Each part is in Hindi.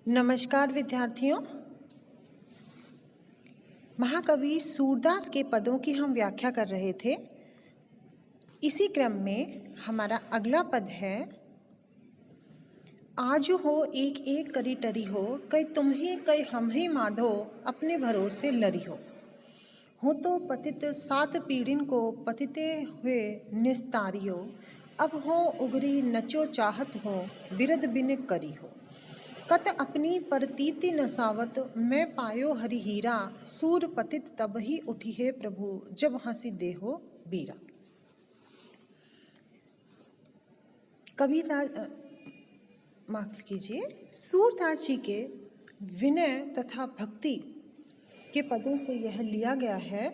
नमस्कार विद्यार्थियों। महाकवि सूरदास के पदों की हम व्याख्या कर रहे थे। इसी क्रम में हमारा अगला पद है, आजू हो एक एक करी टरी हो, कई तुम ही कई हम ही माधो, अपने भरोसे लरी हो तो पतित सात पीड़िन को पतिते हुए निस्तारियो, अब हो उगरी नचो चाहत हो, बिरद बिन करी हो। कत अपनी परतीति नसावत, मैं पायो हरि हीरा, सूर पतित तब ही उठी है प्रभु, जब हंसी देहो बीरा। कबीरदास माफ कीजिए, सूरदास जी के विनय तथा भक्ति के पदों से यह लिया गया है।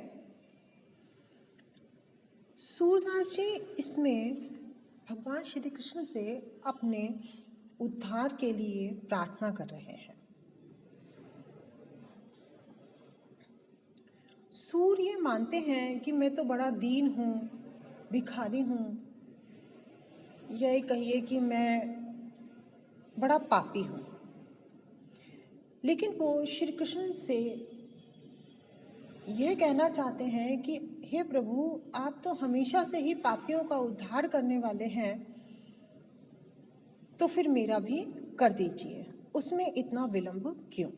सूरदास जी इसमें भगवान श्री कृष्ण से अपने उद्धार के लिए प्रार्थना कर रहे हैं। सूर ये मानते हैं कि मैं तो बड़ा दीन हूँ, भिखारी हूँ, यह कहिए कि मैं बड़ा पापी हूँ, लेकिन वो श्री कृष्ण से यह कहना चाहते हैं कि हे प्रभु, आप तो हमेशा से ही पापियों का उद्धार करने वाले हैं, तो फिर मेरा भी कर दीजिए, उसमें इतना विलंब क्यों।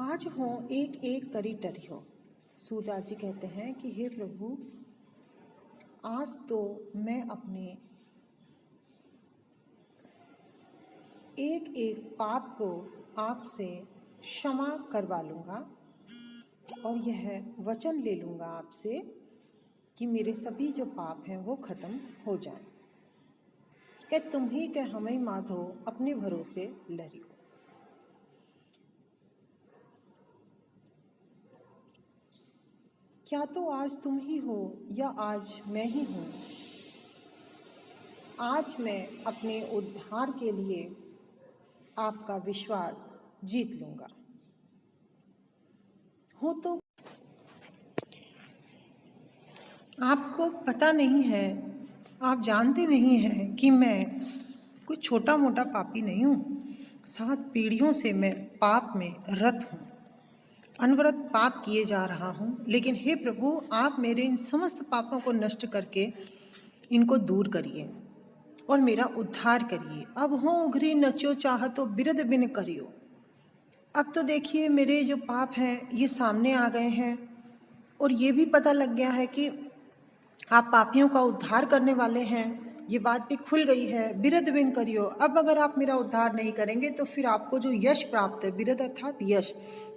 आज हो एक एक करी टरी हो। सूरदास जी कहते हैं कि हे प्रभु, आज तो मैं अपने एक एक पाप को आपसे क्षमा करवा लूँगा और यह वचन ले लूँगा आपसे कि मेरे सभी जो पाप हैं वो खत्म हो जाएं। कि तुम ही के हमें माधो, अपने भरोसे लरी हो। क्या तो आज तुम ही हो या आज मैं ही हूँ, आज मैं अपने उद्धार के लिए आपका विश्वास जीत लूँगा। हो तो आपको पता नहीं है, आप जानते नहीं हैं कि मैं कोई छोटा मोटा पापी नहीं हूँ। 7 पीढ़ियों से मैं पाप में रत हूँ, अनवरत पाप किए जा रहा हूँ, लेकिन हे प्रभु, आप मेरे इन समस्त पापों को नष्ट करके इनको दूर करिए और मेरा उद्धार करिए। अब हो उघरी नचो चाहतो, बिरद बिन करियो। अब तो देखिए मेरे जो पाप हैं ये सामने आ गए हैं और ये भी पता लग गया है कि आप पापियों का उद्धार करने वाले हैं, ये बात भी खुल गई है। बिरद बिन करियो, अब अगर आप मेरा उद्धार नहीं करेंगे तो फिर आपको जो यश प्राप्त है, बिरद अर्थात यश,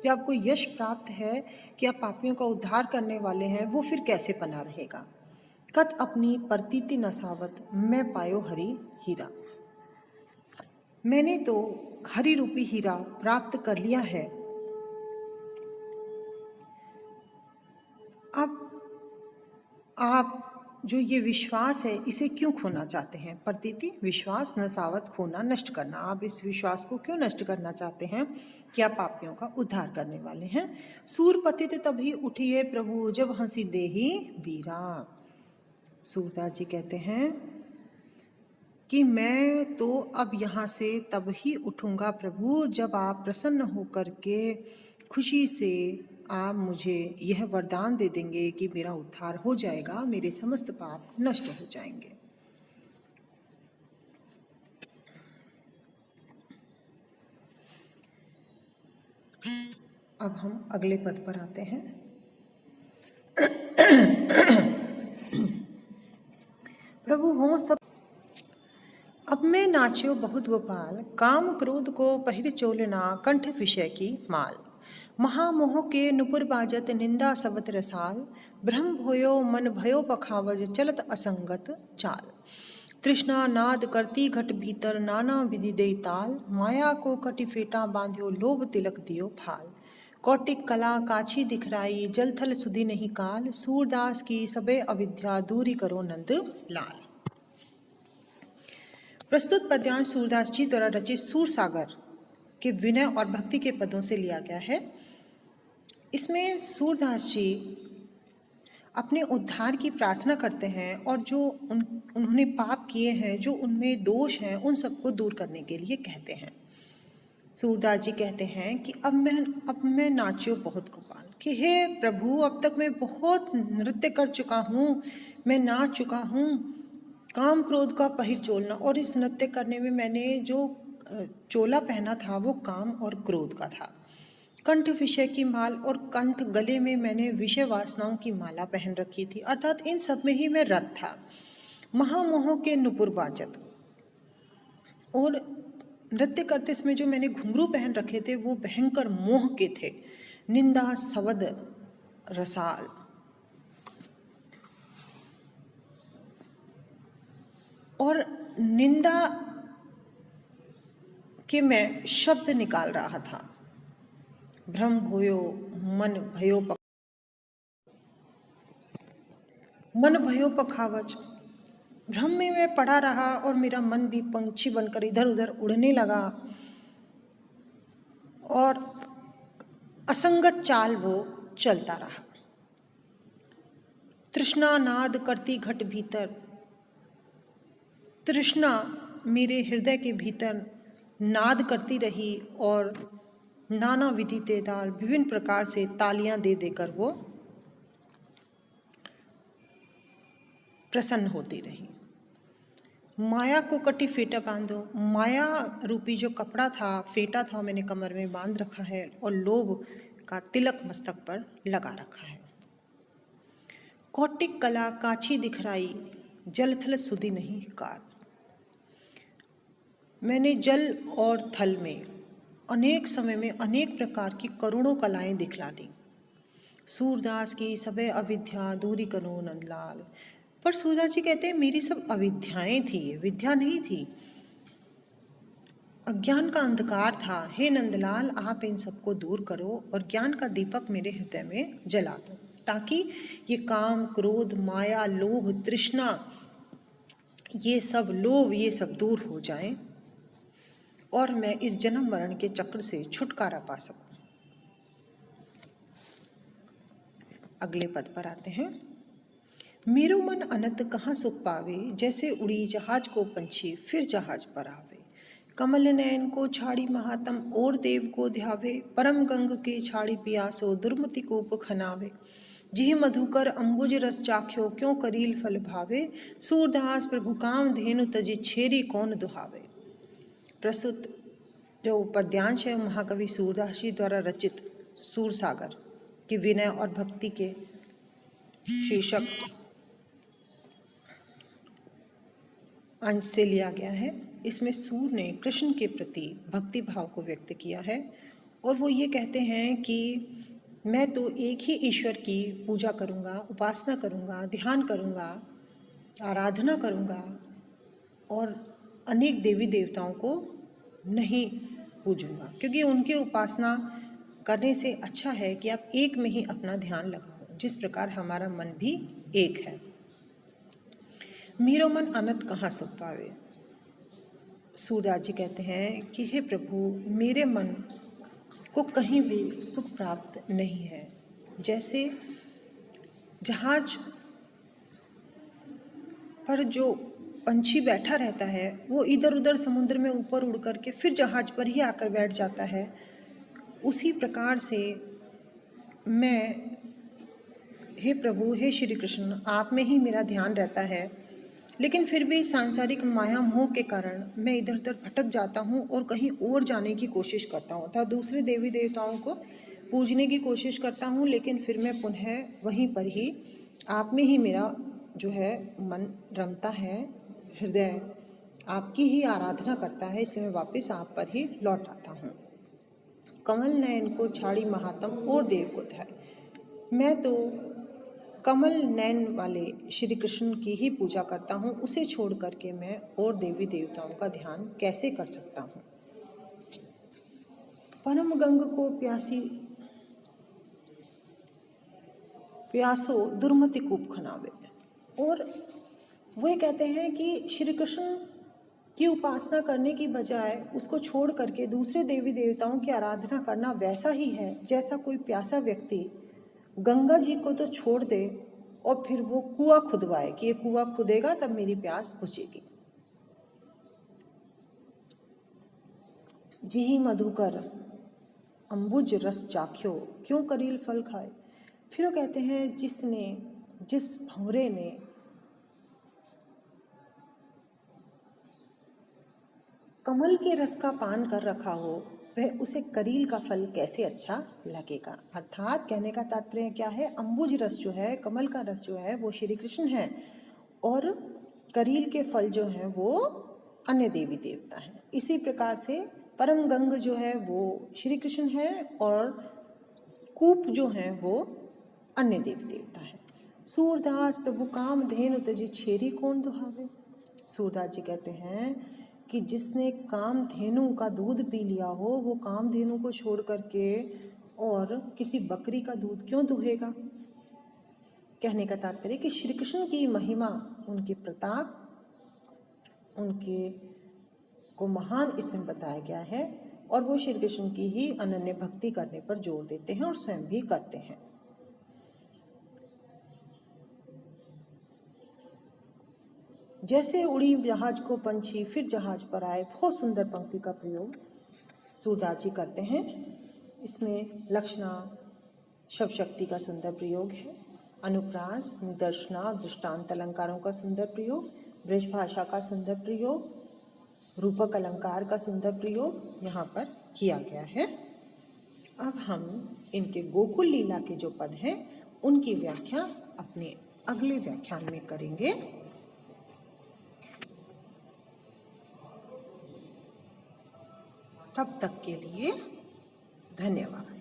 जो आपको यश प्राप्त है कि आप पापियों का उद्धार करने वाले हैं, वो फिर कैसे बना रहेगा। कत अपनी परतीति नसावत, मैं पायो हरि हीरा। मैंने तो हरि रूपी हीरा प्राप्त कर लिया है। अब आप जो ये विश्वास है इसे क्यों खोना चाहते हैं। प्रतीति विश्वास, नसावत खोना, नष्ट करना। आप इस विश्वास को क्यों नष्ट करना चाहते हैं कि आप पापियों का उद्धार करने वाले हैं। सूर पतित तभी उठिए प्रभु, जब हंसी देही बीरा। सूरदास जी कहते हैं कि मैं तो अब यहाँ से तब ही उठूंगा प्रभु, जब आप प्रसन्न होकर के खुशी से आप मुझे यह वरदान दे देंगे कि मेरा उद्धार हो जाएगा, मेरे समस्त पाप नष्ट हो जाएंगे। अब हम अगले पद पर आते हैं। प्रभु हो सब अब मैं नाच्यो बहुत गोपाल, काम क्रोध को पहिर चोलना, कंठ विषय की माल। महामोह के नुपुर बाजत, निंदा सबत रसाल। ब्रह्म भोयो मन भयो पखावज, चलत असंगत चाल। तृष्णा नाद करती घट भीतर, नाना विधि दे ताल। माया को कटि फेटा बांध्यो, लोभ तिलक दियो फाल। कौटिक कला काछी दिखराई, जल थल सुधि नहीं काल। सूरदास की सबे अविद्या, दूरी करो नंद लाल। प्रस्तुत पद्यांश सूरदास जी द्वारा रचित सूर सागर के विनय और भक्ति के पदों से लिया गया है। इसमें सूरदास जी अपने उद्धार की प्रार्थना करते हैं और जो उन्होंने पाप किए हैं, जो उनमें दोष हैं, उन सबको दूर करने के लिए कहते हैं। सूरदास जी कहते हैं कि अब मैं नाच्यो बहुत गोपाल, कि हे प्रभु, अब तक मैं बहुत नृत्य कर चुका हूँ, मैं नाच चुका हूँ। काम क्रोध का पहिर चोलना, और इस नृत्य करने में मैंने जो चोला पहना था वो काम और क्रोध का था। कंठ विषय की माल, और कंठ गले में मैंने विषय वासनाओं की माला पहन रखी थी, अर्थात इन सब में ही मैं रत था। महामोह के नुपुर बाजत, और नृत्य करते समय जो मैंने घुंघरू पहन रखे थे वो भयंकर मोह के थे। निंदा सवद रसाल, और निंदा के मैं शब्द निकाल रहा था। भ्रम भयो मन भयो पखावच, भ्रम में मैं पड़ा रहा और मेरा मन भी पंछी बनकर इधर उधर उड़ने लगा, और असंगत चाल वो चलता रहा। तृष्णा नाद करती घट भीतर, तृष्णा मेरे हृदय के भीतर नाद करती रही, और नाना विधि ते ताल, विभिन्न प्रकार से तालियां दे देकर वो प्रसन्न होती रही। माया को कटी फेटा बांधो, माया रूपी जो कपड़ा था, फेटा था, मैंने कमर में बांध रखा है, और लोभ का तिलक मस्तक पर लगा रखा है। कौटिक कला काछी दिखराई, जल थल सुधि नहीं काल, मैंने जल और थल में अनेक समय में अनेक प्रकार की करोड़ों कलाएं दिखला दी। सूरदास की सबे अविद्या दूरी करो नंदलाल, पर सूरदास जी कहते हैं मेरी सब अविद्याएं थी, विद्या नहीं थी, अज्ञान का अंधकार था। हे नंदलाल, आप इन सबको दूर करो और ज्ञान का दीपक मेरे हृदय में जला दो, ताकि ये काम क्रोध माया लोभ तृष्णा ये सब दूर हो जाएं और मैं इस जन्म मरण के चक्र से छुटकारा पा सकूं। अगले पद पर आते हैं। मेरो मन अनंत कहाँ सुख पावे, जैसे उड़ी जहाज को पंछी फिर जहाज पर आवे। कमल नयन को छाड़ी महातम और देव को ध्यावे, परम गंग के छाड़ी पियासो दुर्मति कूप खनावे। जिह मधुकर अंबुज रस चाख्यो क्यों करील फल भावे, सूरदास प्रभु काम धेनु तजी छेरी कौन दुहावे। प्रस्तुत जो पद्यांश है महाकवि सूरदास जी द्वारा रचित सूरसागर की विनय और भक्ति के शीर्षक अंश से लिया गया है। इसमें सूर ने कृष्ण के प्रति भक्ति भाव को व्यक्त किया है, और वो ये कहते हैं कि मैं तो एक ही ईश्वर की पूजा करूँगा, उपासना करूँगा, ध्यान करूँगा, आराधना करूँगा, और अनेक देवी देवताओं को नहीं पूजूंगा, क्योंकि उनकी उपासना करने से अच्छा है कि आप एक में ही अपना ध्यान लगाओ, जिस प्रकार हमारा मन भी एक है। मेरो मन अनंत कहाँ सुख पावे। सूरदास जी कहते हैं कि हे प्रभु, मेरे मन को कहीं भी सुख प्राप्त नहीं है। जैसे जहाज पर जो पंछी बैठा रहता है वो इधर उधर समुद्र में ऊपर उड़ करके फिर जहाज पर ही आकर बैठ जाता है, उसी प्रकार से मैं, हे प्रभु, हे श्री कृष्ण, आप में ही मेरा ध्यान रहता है, लेकिन फिर भी सांसारिक माया मोह के कारण मैं इधर उधर भटक जाता हूँ और कहीं और जाने की कोशिश करता हूँ, अर्थात दूसरे देवी देवताओं को पूजने की कोशिश करता हूँ, लेकिन फिर मैं पुनः वहीं पर ही आप में ही मेरा जो है मन रमता है, हृदय आपकी ही आराधना करता है, इससे मैं वापस आप पर ही लौट आता हूँ। कमल नयन को छाड़ी महात्म और देव को ध्याय, मैं तो कमल नयन वाले श्री कृष्ण की ही पूजा करता हूँ, उसे छोड़ करके मैं और देवी देवताओं का ध्यान कैसे कर सकता हूँ। परम गंग को प्यासो दुर्मति कूप खनावे, और वो कहते हैं कि श्री कृष्ण की उपासना करने की बजाय उसको छोड़ करके दूसरे देवी देवताओं की आराधना करना वैसा ही है जैसा कोई प्यासा व्यक्ति गंगा जी को तो छोड़ दे और फिर वो कुआं खुदवाए कि ये कुआं खुदेगा तब मेरी प्यास बुझेगी। यही मधुकर अंबुज रस चाख्यो, क्यों करील फल खाए। फिर वो कहते हैं जिस भंवरे ने कमल के रस का पान कर रखा हो, वह उसे करील का फल कैसे अच्छा लगेगा। अर्थात कहने का तात्पर्य क्या है, अंबुज रस जो है, कमल का रस जो है वो श्री कृष्ण है, और करील के फल जो हैं वो अन्य देवी देवता हैं। इसी प्रकार से परम गंग जो है वो श्री कृष्ण है, और कूप जो हैं वो अन्य देवी देवता है। सूरदास प्रभु काम धेनु तजी छेरी कौन दुहावे। सूरदास जी कहते हैं कि जिसने कामधेनु का दूध पी लिया हो, वो कामधेनु को छोड़ करके और किसी बकरी का दूध क्यों दुहेगा। कहने का तात्पर्य कि श्री कृष्ण की महिमा, उनके प्रताप, उनके को महान इसमें बताया गया है, और वो श्री कृष्ण की ही अनन्य भक्ति करने पर जोर देते हैं और स्वयं भी करते हैं। जैसे उड़ी जहाज को पंछी फिर जहाज पर आए, बहुत सुंदर पंक्ति का प्रयोग सूरदास जी करते हैं। इसमें लक्षणा शब्द शक्ति का सुंदर प्रयोग है, अनुप्रास, निदर्शना, दृष्टांत अलंकारों का सुंदर प्रयोग, ब्रज भाषा का सुंदर प्रयोग, रूपक अलंकार का सुंदर प्रयोग यहाँ पर किया गया है। अब हम इनके गोकुल लीला के जो पद हैं उनकी व्याख्या अपने अगले व्याख्यान में करेंगे। तब तक के लिए धन्यवाद।